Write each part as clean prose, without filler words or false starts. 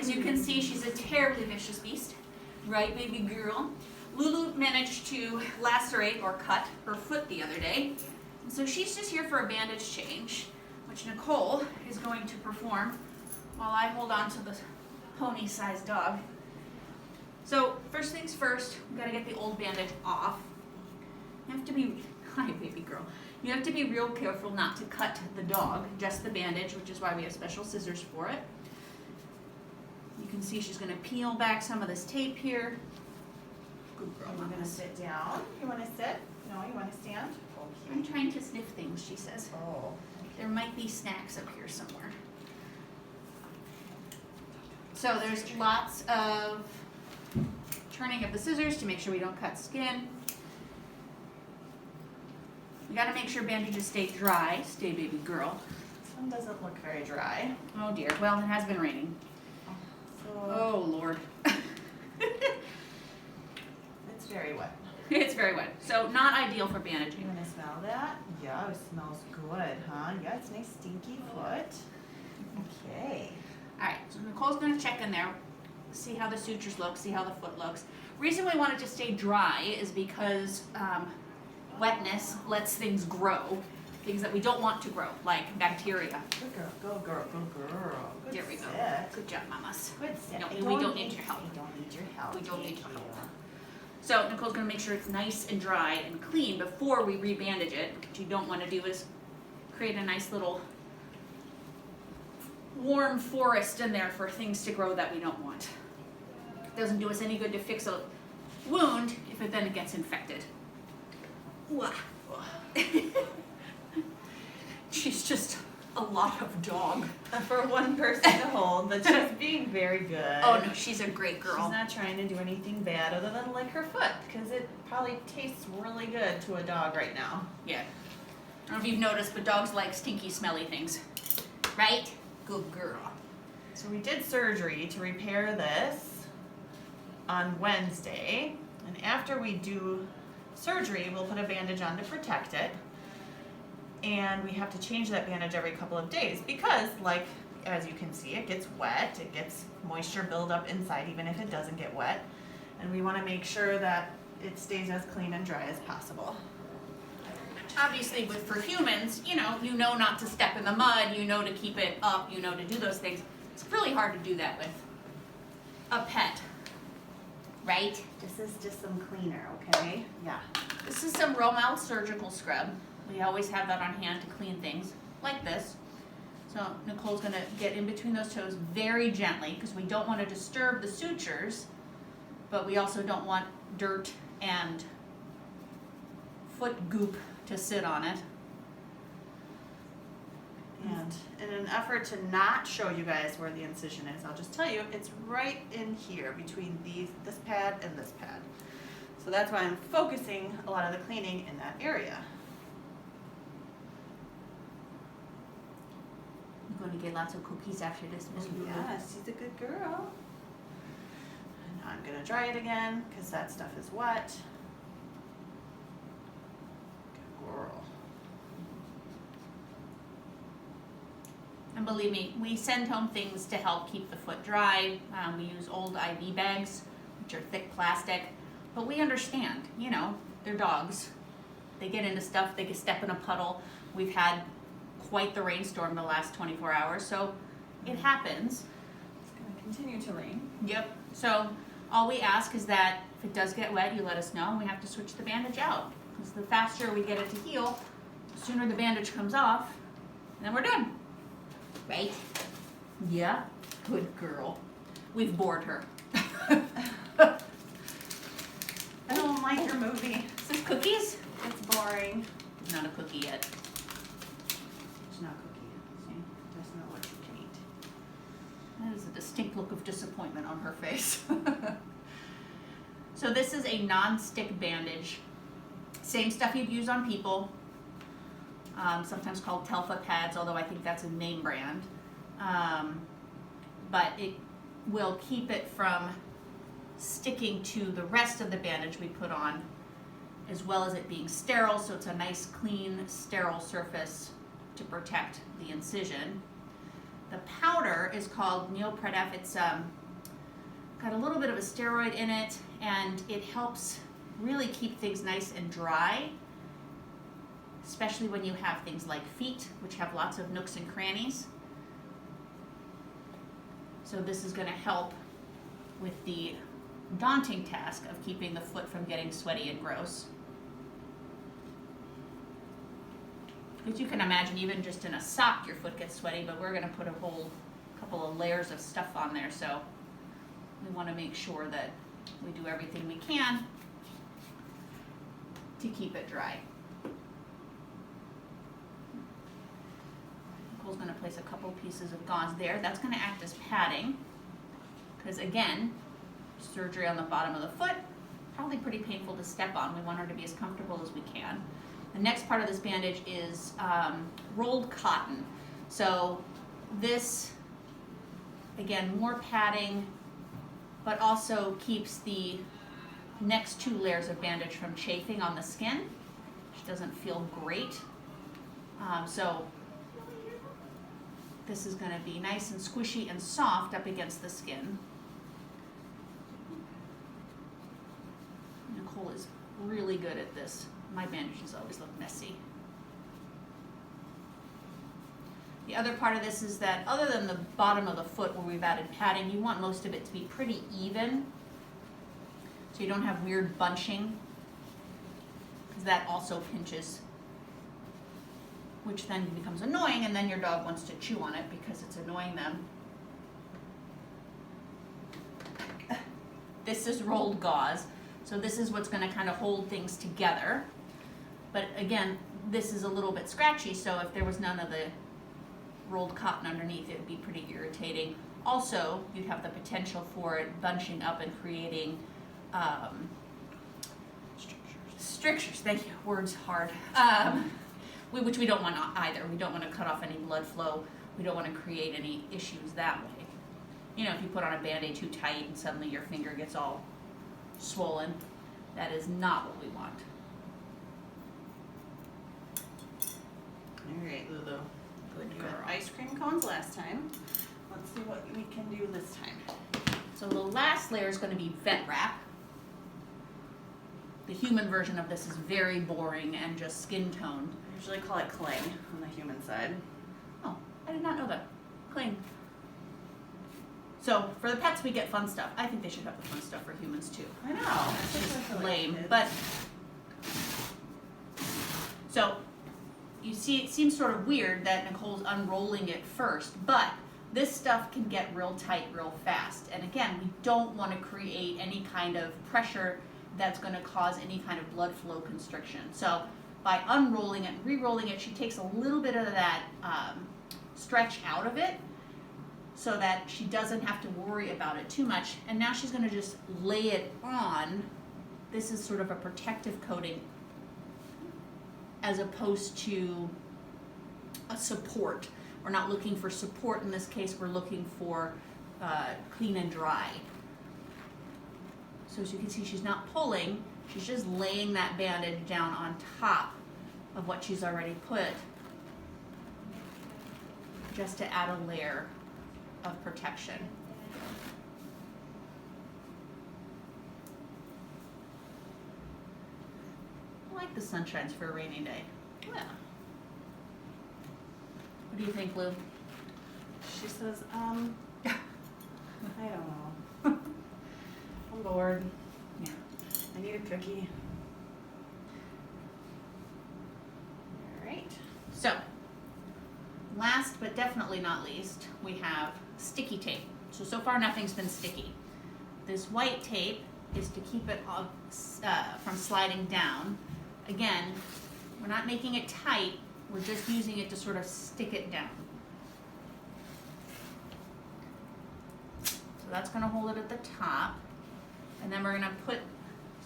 As you can see, she's a terribly vicious beast. Right, baby girl? Lulu managed to lacerate or cut her foot the other day. So she's just here for a bandage change, which Nicole is going to perform while I hold on to the pony-sized dog. So first things first, we gotta get the old bandage off. You have to be, hi baby girl. You have to be real careful not to cut the dog, just the bandage, which is why we have special scissors for it. You can see she's gonna peel back some of this tape here. Good girl. I'm gonna sit down. You wanna sit? No, you wanna stand? Okay. I'm trying to sniff things, she says. Oh. There might be snacks up here somewhere. So there's lots of turning of the scissors to make sure we don't cut skin. We gotta make sure bandages stay dry. Stay, baby girl. This one doesn't look very dry. Oh dear. Well, it has been raining. Oh Lord. It's very wet. It's very wet. So not ideal for bandaging. You wanna smell that? Yeah, it smells good, huh? Yeah, it's a nice stinky foot. Okay. Alright, so Nicole's gonna check in there, see how the sutures look, see how the foot looks. Reason we want it to stay dry is because wetness lets things grow, things that we don't want to grow, like bacteria. Good girl, go girl, go girl. Good There we go. sit. Good job, mamas. Good sit. No, I we don't need your help. I don't need your help. We don't need Thank your you. help. So Nicole's gonna make sure it's nice and dry and clean before we rebandage it. What you don't wanna do is create a nice little warm forest in there for things to grow that we don't want. It doesn't do us any good to fix a wound if it then gets infected. Wah. She's just a lot of dog. For one person to hold, but she's being very good. Oh no, she's a great She's girl. not trying to do anything bad other than lick her foot, because it probably tastes really good to a dog right now. Yeah. I don't know if you've noticed, but dogs like stinky, smelly things. Right? Good girl. So we did surgery to repair this on Wednesday, and after we do surgery, we'll put a bandage on to protect it. And we have to change that bandage every couple of days because, like, as you can see, it gets wet, it gets moisture buildup inside even if it doesn't get wet. And we want to make sure that it stays as clean and dry as possible. Obviously, for humans, you know not to step in the mud, you know to keep it up, you know to do those things. It's really hard to do that with a pet, right? This is just some cleaner, okay? Yeah. This is some romp surgical scrub. We always have that on hand to clean things like this. So Nicole's gonna get in between those toes very gently because we don't want to disturb the sutures, but we also don't want dirt and foot goop to sit on it. And in an effort to not show you guys where the incision is, I'll just tell you, it's right in here between this pad and this pad. So that's why I'm focusing a lot of the cleaning in that area. I'm going to get lots of cookies after this, Miss Lulu. Yes, she's a good girl. And now I'm gonna dry it again because that stuff is wet. Good girl. And believe me, we send home things to help keep the foot dry. We use old IV bags, which are thick plastic. But we understand, they're dogs. They get into stuff, they can step in a puddle. We've had quite the rainstorm the last 24 hours, so it happens. It's gonna continue to rain. Yep. So all we ask is that if it does get wet, you let us know, and we have to switch the bandage out. Because the faster we get it to heal, the sooner the bandage comes off, and then we're done. Right? Yeah. Good girl. We've bored her. I don't like your movie. Is this cookies? It's boring. Not a cookie yet. It's not cookie. See? That's not what you can eat. That is a distinct look of disappointment on her face. So this is a non-stick bandage. Same stuff you'd use on people. Sometimes called Telfa pads, although I think that's a name brand. But it will keep it from sticking to the rest of the bandage we put on, as well as it being sterile, so it's a nice, clean, sterile surface to protect the incision. The powder is called Neopredef. It's got a little bit of a steroid in it, and it helps really keep things nice and dry, especially when you have things like feet, which have lots of nooks and crannies. So this is going to help with the daunting task of keeping the foot from getting sweaty and gross. Because you can imagine, even just in a sock, your foot gets sweaty, but we're going to put a whole couple of layers of stuff on there, so we want to make sure that we do everything we can to keep it dry. Nicole's going to place a couple pieces of gauze there. That's going to act as padding, because again, surgery on the bottom of the foot, probably pretty painful to step on. We want her to be as comfortable as we can. The next part of this bandage is rolled cotton. So this, again, more padding, but also keeps the next 2 layers of bandage from chafing on the skin, which doesn't feel great. So this is going to be nice and squishy and soft up against the skin. Nicole is really good at this. My bandages always look messy. The other part of this is that other than the bottom of the foot where we've added padding, you want most of it to be pretty even, so you don't have weird bunching, because that also pinches, which then becomes annoying, and then your dog wants to chew on it because it's annoying them. This is rolled gauze, so this is what's going to kind of hold things together. But again, this is a little bit scratchy, so if there was none of the rolled cotton underneath, it would be pretty irritating. Also, you'd have the potential for it bunching up and creating strictures. Thank you. Words hard. Which we don't want either. We don't want to cut off any blood flow. We don't want to create any issues that way. You know, if you put on a Band-Aid too tight and suddenly your finger gets all swollen, that is not what we want. All right, Lulu. Good You girl. had ice cream cones last time. Let's see what we can do this time. So the last layer is going to be vet wrap. The human version of this is very boring and just skin toned. I usually call it cling on the human side. Oh, I did not know that. Cling. So for the pets, we get fun stuff. I think they should have the fun stuff for humans too. I know. It's Especially just for, like, lame, kids. but so you see, it seems sort of weird that Nicole's unrolling it first, but this stuff can get real tight real fast. And again, we don't want to create any kind of pressure that's going to cause any kind of blood flow constriction. So by unrolling it and re-rolling it, she takes a little bit of that stretch out of it so that she doesn't have to worry about it too much. And now she's going to just lay it on. This is sort of a protective coating as opposed to a support. We're not looking for support in this case, we're looking for clean and dry. So as you can see, she's not pulling, she's just laying that bandage down on top of what she's already put, just to add a layer of protection. I like the sunshines for a rainy day. Yeah. What do you think, Lou? She says, I don't know. I'm bored. Yeah. I need a cookie. All right. So, last but definitely not least, we have sticky tape. So far nothing's been sticky. This white tape is to keep it from sliding down. Again, we're not making it tight, we're just using it to sort of stick it down. So that's going to hold it at the top. And then we're going to put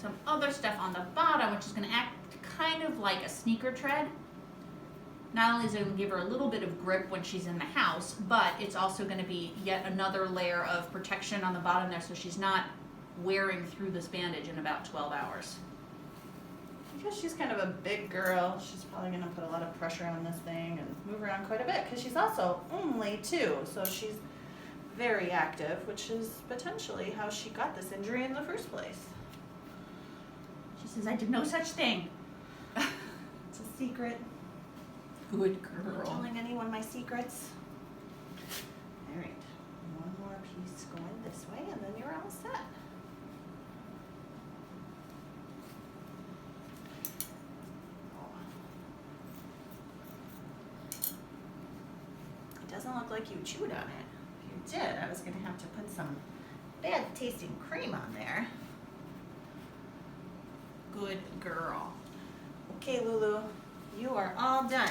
some other stuff on the bottom, which is going to act kind of like a sneaker tread. Not only is it going to give her a little bit of grip when she's in the house, but it's also going to be yet another layer of protection on the bottom there, so she's not wearing through this bandage in about 12 hours. because she's kind of a big girl, she's probably going to put a lot of pressure on this thing and move around quite a bit because she's also only 2, so she's very active, which is potentially how she got this injury in the first place. She says, I did no such thing. It's a secret. Good I'm not girl. telling anyone my secrets. All right, one more piece going this way, and then you're all set. It doesn't look like you chewed on it. If you did, I was going to have to put some bad tasting cream on there. Good girl. Okay, Lulu, you are all done.